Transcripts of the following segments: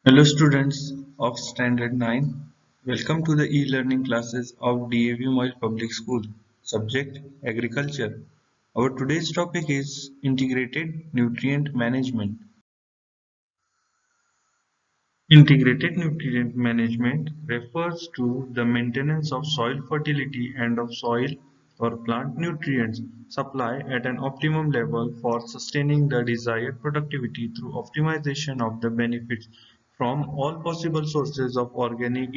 Hello students of Standard 9. Welcome to the e-learning classes of DAV Mile Public School. Subject Agriculture. Our today's topic is Integrated Nutrient Management. Integrated nutrient management refers to the maintenance of soil fertility and of soil or plant nutrients supply at an optimum level for sustaining the desired productivity through optimization of the benefits from all possible sources of organic,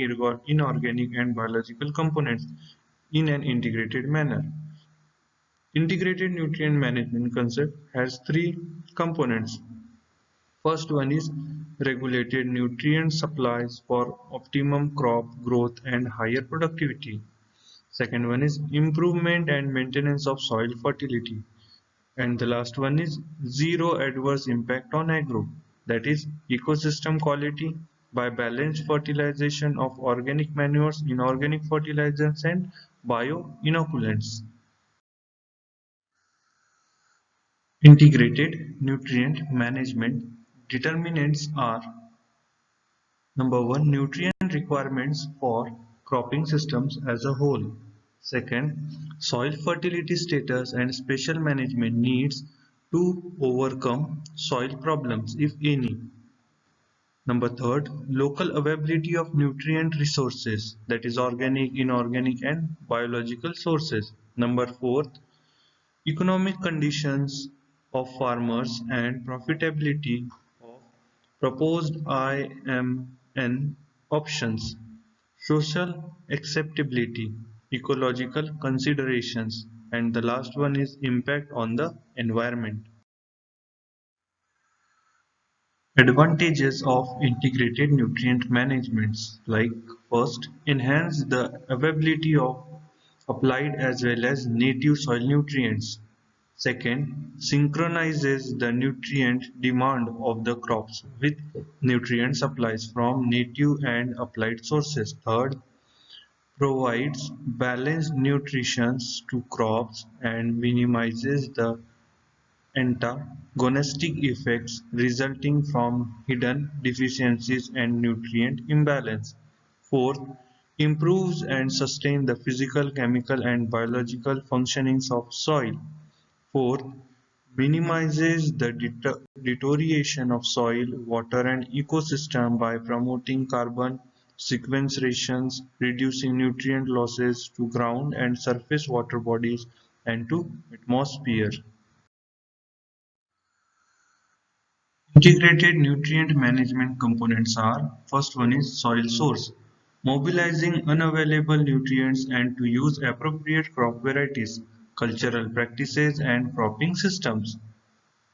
inorganic and biological components in an integrated manner. Integrated nutrient management concept has three components. First one is regulated nutrient supplies for optimum crop growth and higher productivity. Second one is improvement and maintenance of soil fertility. And the last one is zero adverse impact on agro, that is ecosystem quality by balanced fertilization of organic manures, inorganic fertilizers and bioinoculants. Integrated nutrient management determinants are: Number one, nutrient requirements for cropping systems as a whole. Second, soil fertility status and special management needs to overcome soil problems, if any. Number third, local availability of nutrient resources, that is organic, inorganic and biological sources. Number fourth, economic conditions of farmers and profitability of proposed IMN options. Social acceptability, ecological considerations, and the last one is impact on the environment. Advantages of integrated nutrient managements, like first, enhance the availability of applied as well as native soil nutrients. Second, synchronizes the nutrient demand of the crops with nutrient supplies from native and applied sources. Third, provides balanced nutrition to crops and minimizes the antagonistic effects resulting from hidden deficiencies and nutrient imbalance. Fourth, improves and sustains the physical, chemical and biological functionings of soil. Fourth, minimizes the deterioration of soil, water and ecosystem by promoting carbon sequestrations, reducing nutrient losses to ground and surface water bodies and to atmosphere. Integrated nutrient management components are: first one is soil source, mobilizing unavailable nutrients and to use appropriate crop varieties, cultural practices and cropping systems.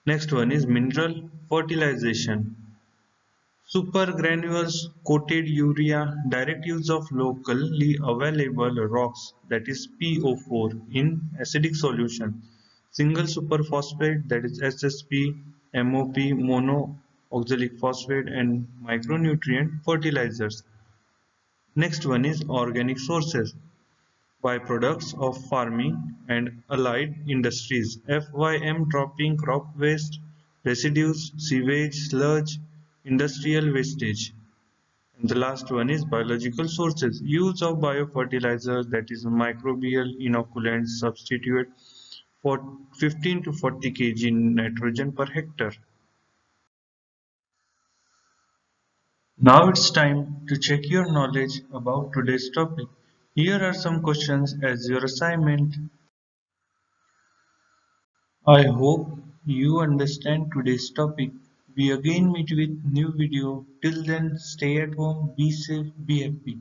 Next one is mineral fertilization, supergranules, coated urea, direct use of locally available rocks, that is PO4 in acidic solution, single superphosphate, that is SSP, MOP, monooxalic phosphate and micronutrient fertilizers. Next one is organic sources, byproducts of farming and allied industries, FYM dropping crop waste, residues, sewage, sludge, industrial wastage. And the last one is biological sources, use of biofertilizers, that is microbial inoculants substitute for 15 to 40 kg nitrogen per hectare. Now it's time to check your knowledge about today's topic. Here are some questions as your assignment. I hope you understand today's topic. We again meet with new video. Till then, stay at home, be safe, be happy.